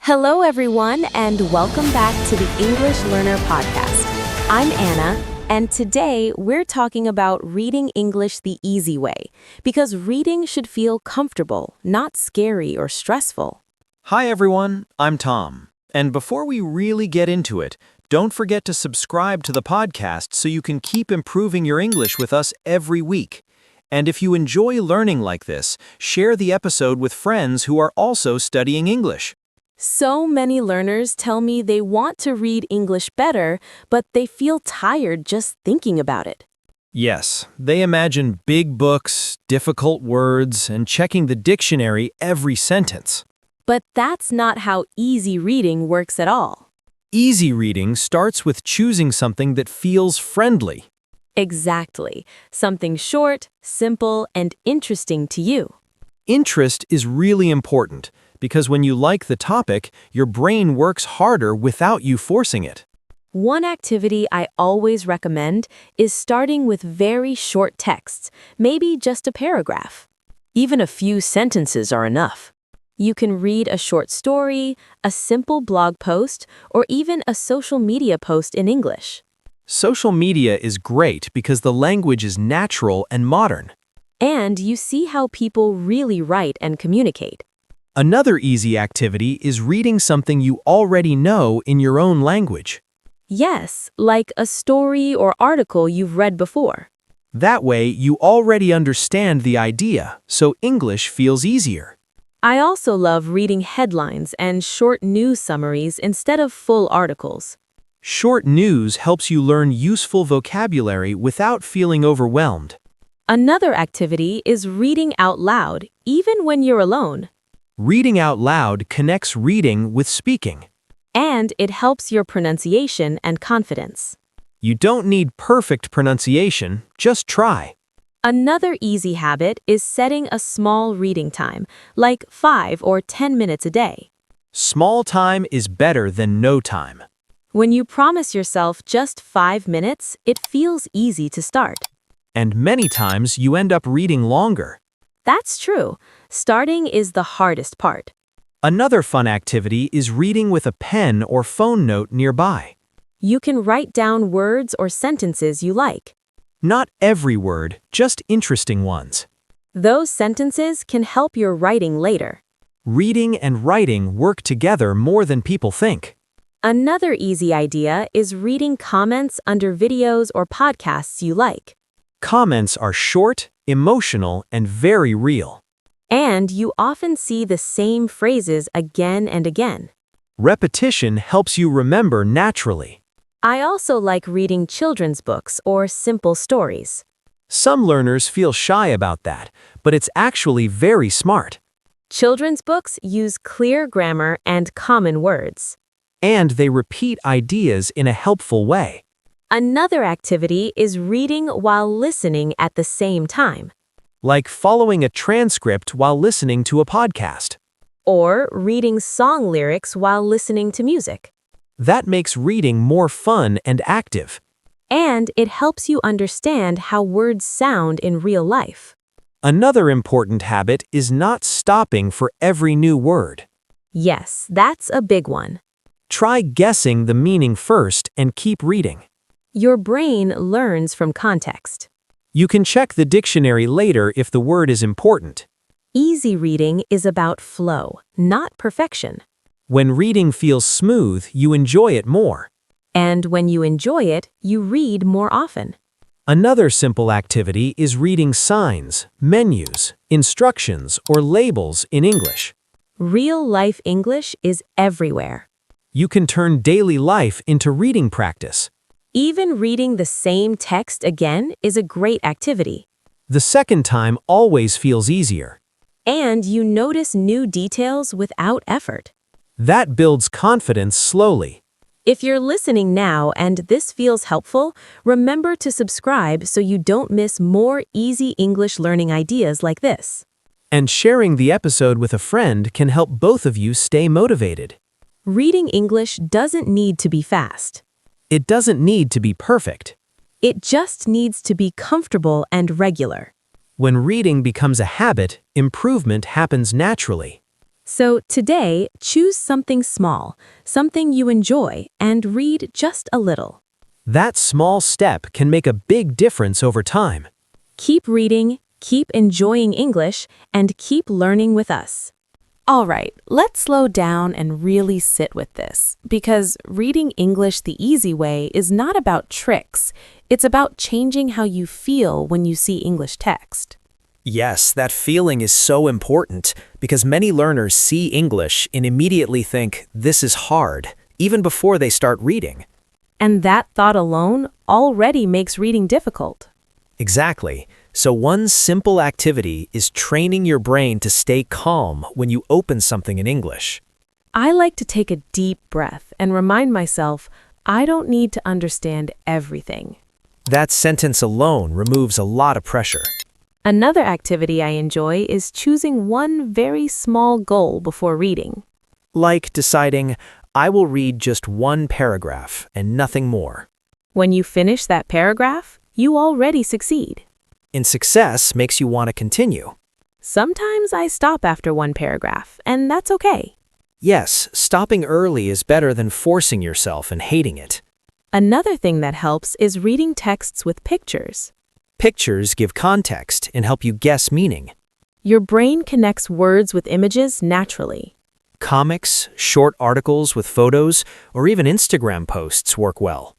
Hello, everyone, and welcome back to the English Learner Podcast. I'm Anna, and today we're talking about reading English the easy way, because reading should feel comfortable, not scary or stressful. Hi everyone, I'm Tom. And before we really get into it, don't forget to subscribe to the podcast so you can keep improving your English with us every week. And if you enjoy learning like this, share the episode with friends who are also studying English. So many learners tell me they want to read English better, but they feel tired just thinking about it. Yes, they imagine big books, difficult words, and checking the dictionary every sentence. But that's not how easy reading works at all. Easy reading starts with choosing something that feels friendly. Exactly. Something short, simple, and interesting to you. Interest is really important because when you like the topic, your brain works harder without you forcing it. One activity I always recommend is starting with very short texts, maybe just a paragraph. Even a few sentences are enough. You can read a short story, a simple blog post, or even a social media post in English. Social media is great because the language is natural and modern. And you see how people really write and communicate. Another easy activity is reading something you already know in your own language. Yes, like a story or article you've read before. That way, you already understand the idea, so English feels easier. I also love reading headlines and short news summaries instead of full articles. Short news helps you learn useful vocabulary without feeling overwhelmed. Another activity is reading out loud, even when you're alone. Reading out loud connects reading with speaking. And it helps your pronunciation and confidence. You don't need perfect pronunciation, just try. Another easy habit is setting a small reading time, like 5 or 10 minutes a day. Small time is better than no time. When you promise yourself just 5 minutes, it feels easy to start. And many times you end up reading longer. That's true. Starting is the hardest part. Another fun activity is reading with a pen or phone note nearby. You can write down words or sentences you like. Not every word, just interesting ones. Those sentences can help your writing later. Reading and writing work together more than people think. Another easy idea is reading comments under videos or podcasts you like. Comments are short, emotional, and very real. And you often see the same phrases again and again. Repetition helps you remember naturally. I also like reading children's books or simple stories. Some learners feel shy about that, but it's actually very smart. Children's books use clear grammar and common words. And they repeat ideas in a helpful way. Another activity is reading while listening at the same time. Like following a transcript while listening to a podcast. Or reading song lyrics while listening to music. That makes reading more fun and active. And it helps you understand how words sound in real life. Another important habit is not stopping for every new word. Yes, that's a big one. Try guessing the meaning first and keep reading. Your brain learns from context. You can check the dictionary later if the word is important. Easy reading is about flow, not perfection. When reading feels smooth, you enjoy it more. And when you enjoy it, you read more often. Another simple activity is reading signs, menus, instructions, or labels in English. Real-life English is everywhere. You can turn daily life into reading practice. Even reading the same text again is a great activity. The second time always feels easier. And you notice new details without effort. That builds confidence slowly. If you're listening now and this feels helpful, remember to subscribe so you don't miss more easy English learning ideas like this. And sharing the episode with a friend can help both of you stay motivated. Reading English doesn't need to be fast. It doesn't need to be perfect. It just needs to be comfortable and regular. When reading becomes a habit, improvement happens naturally. So today, choose something small, something you enjoy, and read just a little. That small step can make a big difference over time. Keep reading, keep enjoying English, and keep learning with us. All right, let's slow down and really sit with this, because reading English the easy way is not about tricks. It's about changing how you feel when you see English text. Yes, that feeling is so important because many learners see English and immediately think, this is hard, even before they start reading. And that thought alone already makes reading difficult. Exactly. So one simple activity is training your brain to stay calm when you open something in English. I like to take a deep breath and remind myself I don't need to understand everything. That sentence alone removes a lot of pressure. Another activity I enjoy is choosing one very small goal before reading. Like deciding, I will read just one paragraph and nothing more. When you finish that paragraph, you already succeed. And success makes you want to continue. Sometimes I stop after one paragraph, and that's okay. Yes, stopping early is better than forcing yourself and hating it. Another thing that helps is reading texts with pictures. Pictures give context and help you guess meaning. Your brain connects words with images naturally. Comics, short articles with photos, or even Instagram posts work well.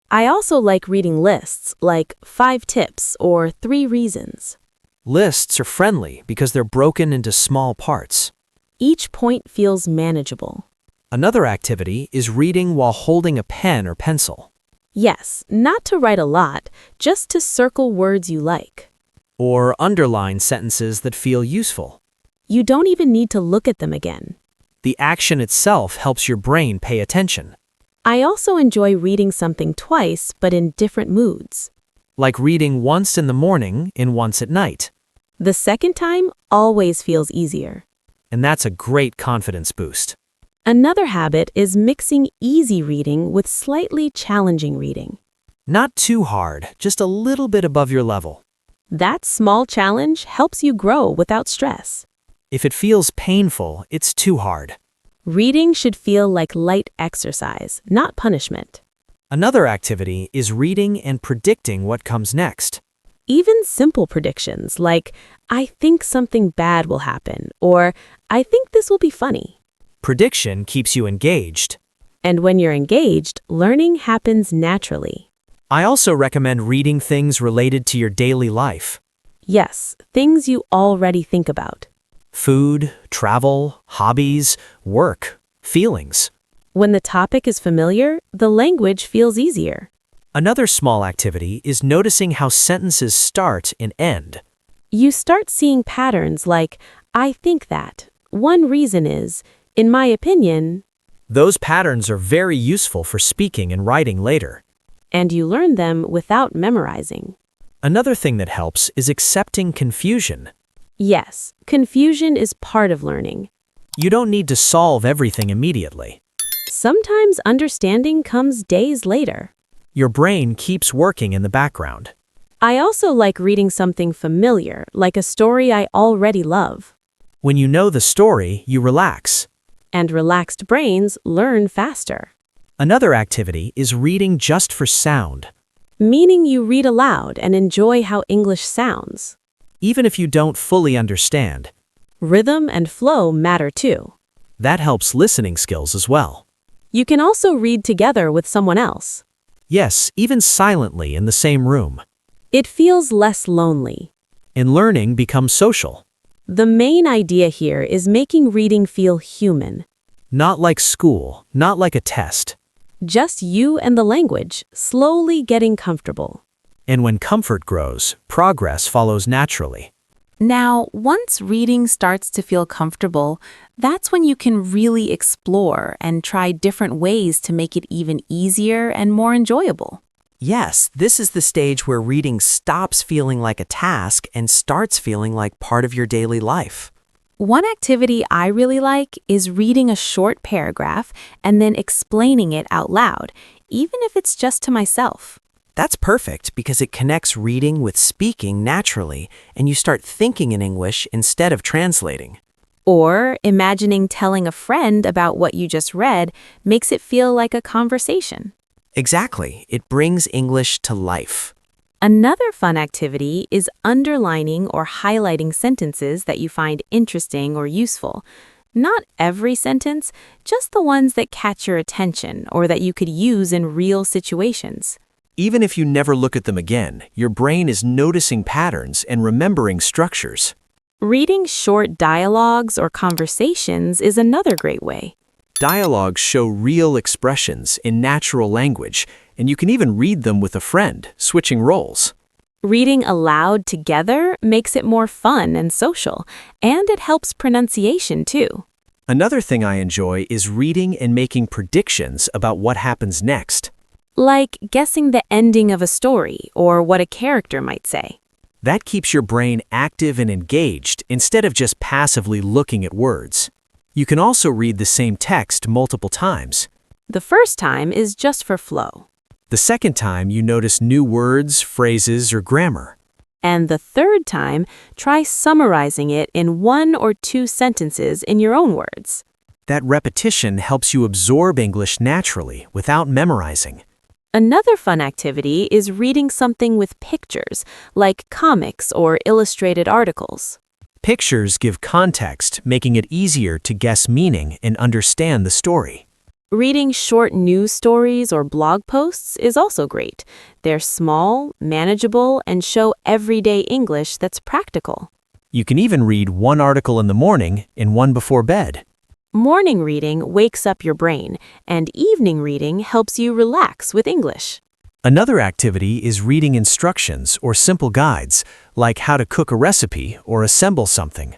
I also like reading lists, like 5 tips or 3 reasons. Lists are friendly because they're broken into small parts. Each point feels manageable. Another activity is reading while holding a pen or pencil. Yes, not to write a lot, just to circle words you like. Or underline sentences that feel useful. You don't even need to look at them again. The action itself helps your brain pay attention. I also enjoy reading something twice, but in different moods. Like reading once in the morning and once at night. The second time always feels easier. And that's a great confidence boost. Another habit is mixing easy reading with slightly challenging reading. Not too hard, just a little bit above your level. That small challenge helps you grow without stress. If it feels painful, it's too hard. Reading should feel like light exercise, not punishment. Another activity is reading and predicting what comes next. Even simple predictions like, I think something bad will happen, or I think this will be funny. Prediction keeps you engaged. And when you're engaged, learning happens naturally. I also recommend reading things related to your daily life. Yes, things you already think about. Food, travel, hobbies, work, feelings. When the topic is familiar, the language feels easier. Another small activity is noticing how sentences start and end. You start seeing patterns like, I think that. One reason is, in my opinion. Those patterns are very useful for speaking and writing later. And you learn them without memorizing. Another thing that helps is accepting confusion. Yes, confusion is part of learning. You don't need to solve everything immediately. Sometimes understanding comes days later. Your brain keeps working in the background. I also like reading something familiar, like a story I already love. When you know the story, you relax. And relaxed brains learn faster. Another activity is reading just for sound. Meaning you read aloud and enjoy how English sounds. Even if you don't fully understand. Rhythm and flow matter too. That helps listening skills as well. You can also read together with someone else. Yes, even silently in the same room. It feels less lonely. And learning becomes social. The main idea here is making reading feel human. Not like school, not like a test. Just you and the language, slowly getting comfortable. And when comfort grows, progress follows naturally. Now, once reading starts to feel comfortable, that's when you can really explore and try different ways to make it even easier and more enjoyable. Yes, this is the stage where reading stops feeling like a task and starts feeling like part of your daily life. One activity I really like is reading a short paragraph and then explaining it out loud, even if it's just to myself. That's perfect because it connects reading with speaking naturally, and you start thinking in English instead of translating. Or imagining telling a friend about what you just read makes it feel like a conversation. Exactly. It brings English to life. Another fun activity is underlining or highlighting sentences that you find interesting or useful. Not every sentence, just the ones that catch your attention or that you could use in real situations. Even if you never look at them again, your brain is noticing patterns and remembering structures. Reading short dialogues or conversations is another great way. Dialogues show real expressions in natural language, and you can even read them with a friend, switching roles. Reading aloud together makes it more fun and social, and it helps pronunciation too. Another thing I enjoy is reading and making predictions about what happens next. Like guessing the ending of a story or what a character might say. That keeps your brain active and engaged instead of just passively looking at words. You can also read the same text multiple times. The first time is just for flow. The second time, you notice new words, phrases, or grammar. And the third time, try summarizing it in 1 or 2 sentences in your own words. That repetition helps you absorb English naturally without memorizing. Another fun activity is reading something with pictures, like comics or illustrated articles. Pictures give context, making it easier to guess meaning and understand the story. Reading short news stories or blog posts is also great. They're small, manageable, and show everyday English that's practical. You can even read one article in the morning and one before bed. Morning reading wakes up your brain, and evening reading helps you relax with English. Another activity is reading instructions or simple guides, like how to cook a recipe or assemble something.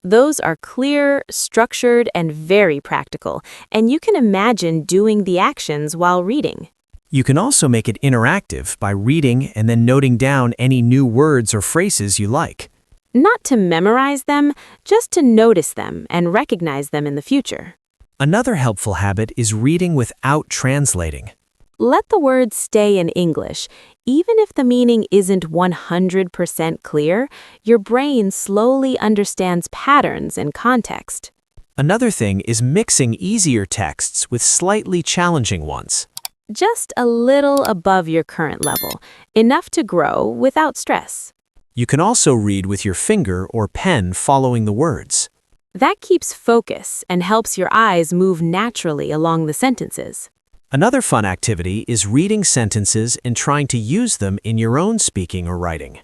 Those are clear, structured, and very practical, and you can imagine doing the actions while reading. You can also make it interactive by reading and then noting down any new words or phrases you like. Not to memorize them, just to notice them and recognize them in the future. Another helpful habit is reading without translating. Let the words stay in English. Even if the meaning isn't 100% clear, your brain slowly understands patterns and context. Another thing is mixing easier texts with slightly challenging ones. Just a little above your current level, enough to grow without stress. You can also read with your finger or pen following the words. That keeps focus and helps your eyes move naturally along the sentences. Another fun activity is reading sentences and trying to use them in your own speaking or writing.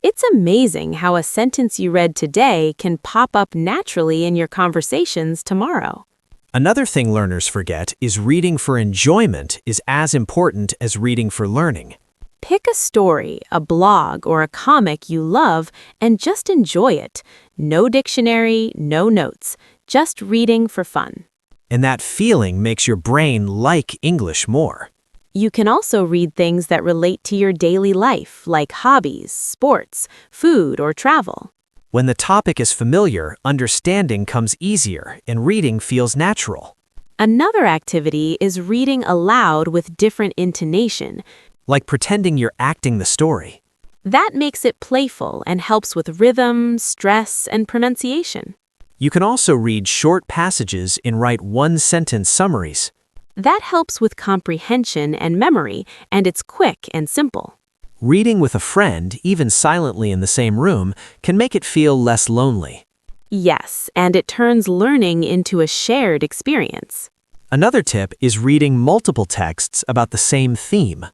It's amazing how a sentence you read today can pop up naturally in your conversations tomorrow. Another thing learners forget is reading for enjoyment is as important as reading for learning. Pick a story, a blog, or a comic you love and just enjoy it. No dictionary, no notes, just reading for fun. And that feeling makes your brain like English more. You can also read things that relate to your daily life, like hobbies, sports, food, or travel. When the topic is familiar, understanding comes easier and reading feels natural. Another activity is reading aloud with different intonation. Like pretending you're acting the story. That makes it playful and helps with rhythm, stress, and pronunciation. You can also read short passages and write one-sentence summaries. That helps with comprehension and memory, and it's quick and simple. Reading with a friend, even silently in the same room, can make it feel less lonely. Yes, and it turns learning into a shared experience. Another tip is reading multiple texts about the same theme.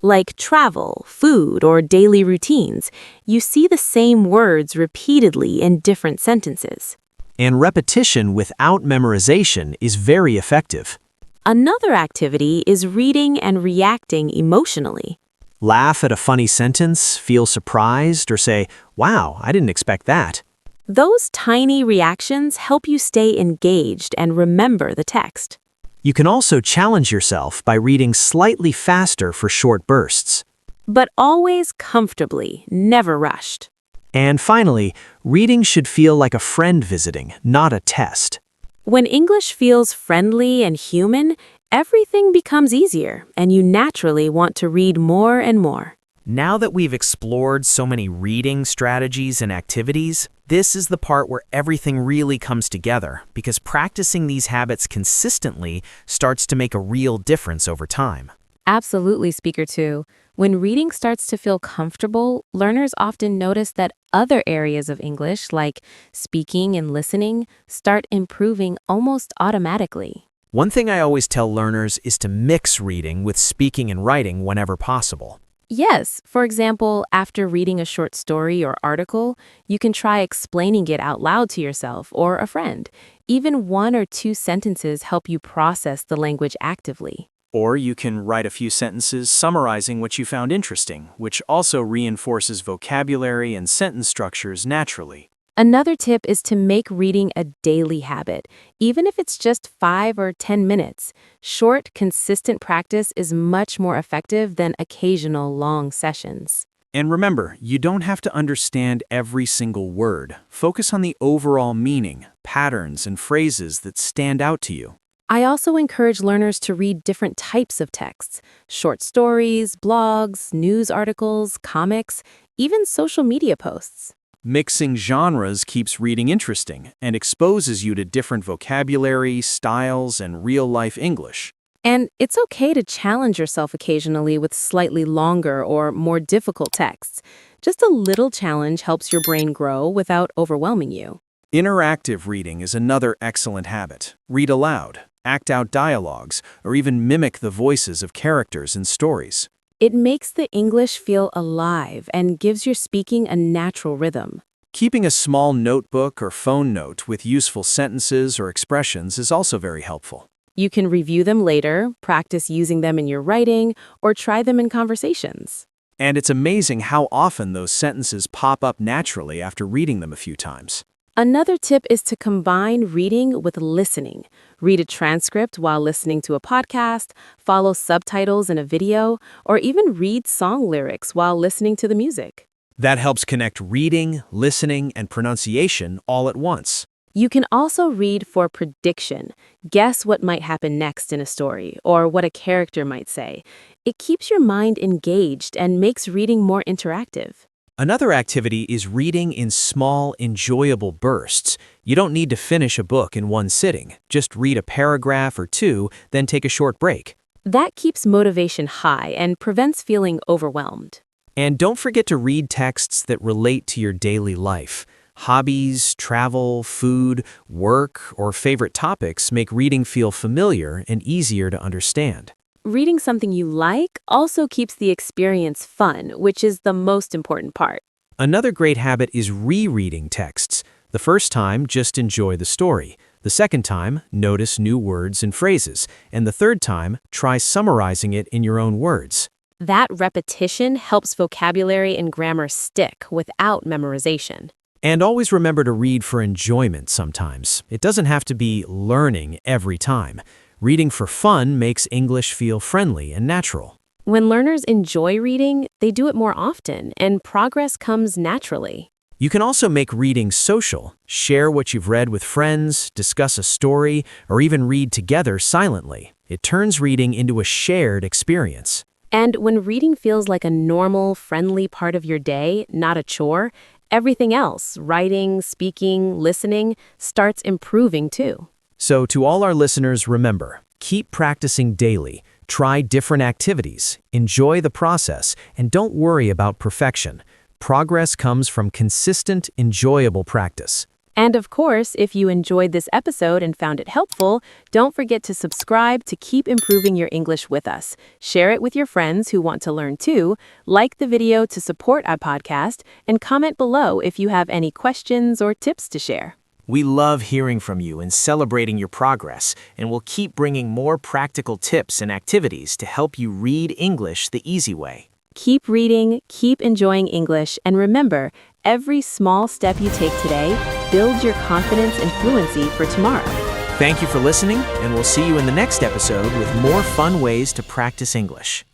Like travel, food, or daily routines, you see the same words repeatedly in different sentences. And repetition without memorization is very effective. Another activity is reading and reacting emotionally. Laugh at a funny sentence, feel surprised, or say, "Wow, I didn't expect that." Those tiny reactions help you stay engaged and remember the text. You can also challenge yourself by reading slightly faster for short bursts. But always comfortably, never rushed. And finally, reading should feel like a friend visiting, not a test. When English feels friendly and human, everything becomes easier, and you naturally want to read more and more. Now that we've explored so many reading strategies and activities, This is the part where everything really comes together, because practicing these habits consistently starts to make a real difference over time. Absolutely, Speaker 2. When reading starts to feel comfortable, learners often notice that other areas of English, like speaking and listening, start improving almost automatically. One thing I always tell learners is to mix reading with speaking and writing whenever possible. Yes, for example, after reading a short story or article, you can try explaining it out loud to yourself or a friend. Even 1 or 2 sentences help you process the language actively. Or you can write a few sentences summarizing what you found interesting, which also reinforces vocabulary and sentence structures naturally. Another tip is to make reading a daily habit, even if it's just 5 or 10 minutes. Short, consistent practice is much more effective than occasional long sessions. And remember, you don't have to understand every single word. Focus on the overall meaning, patterns, and phrases that stand out to you. I also encourage learners to read different types of texts: short stories, blogs, news articles, comics, even social media posts. Mixing genres keeps reading interesting and exposes you to different vocabulary, styles, and real-life English. And it's okay to challenge yourself occasionally with slightly longer or more difficult texts. Just a little challenge helps your brain grow without overwhelming you. Interactive reading is another excellent habit. Read aloud, act out dialogues, or even mimic the voices of characters in stories. It makes the English feel alive and gives your speaking a natural rhythm. Keeping a small notebook or phone note with useful sentences or expressions is also very helpful. You can review them later, practice using them in your writing, or try them in conversations. And it's amazing how often those sentences pop up naturally after reading them a few times. Another tip is to combine reading with listening. Read a transcript while listening to a podcast, follow subtitles in a video, or even read song lyrics while listening to the music. That helps connect reading, listening, and pronunciation all at once. You can also read for prediction. Guess what might happen next in a story, or what a character might say. It keeps your mind engaged and makes reading more interactive. Another activity is reading in small, enjoyable bursts. You don't need to finish a book in one sitting. Just read a paragraph or 2, then take a short break. That keeps motivation high and prevents feeling overwhelmed. And don't forget to read texts that relate to your daily life. Hobbies, travel, food, work, or favorite topics make reading feel familiar and easier to understand. Reading something you like also keeps the experience fun, which is the most important part. Another great habit is rereading texts. The first time, just enjoy the story. The second time, notice new words and phrases. And the third time, try summarizing it in your own words. That repetition helps vocabulary and grammar stick without memorization. And always remember to read for enjoyment sometimes. It doesn't have to be learning every time. Reading for fun makes English feel friendly and natural. When learners enjoy reading, they do it more often, and progress comes naturally. You can also make reading social. Share what you've read with friends, discuss a story, or even read together silently. It turns reading into a shared experience. And when reading feels like a normal, friendly part of your day, not a chore, everything else, writing, speaking, listening, starts improving too. So to all our listeners, remember, keep practicing daily, try different activities, enjoy the process, and don't worry about perfection. Progress comes from consistent, enjoyable practice. And of course, if you enjoyed this episode and found it helpful, don't forget to subscribe to keep improving your English with us. Share it with your friends who want to learn too, like the video to support our podcast, and comment below if you have any questions or tips to share. We love hearing from you and celebrating your progress, and we'll keep bringing more practical tips and activities to help you read English the easy way. Keep reading, keep enjoying English, and remember, every small step you take today builds your confidence and fluency for tomorrow. Thank you for listening, and we'll see you in the next episode with more fun ways to practice English.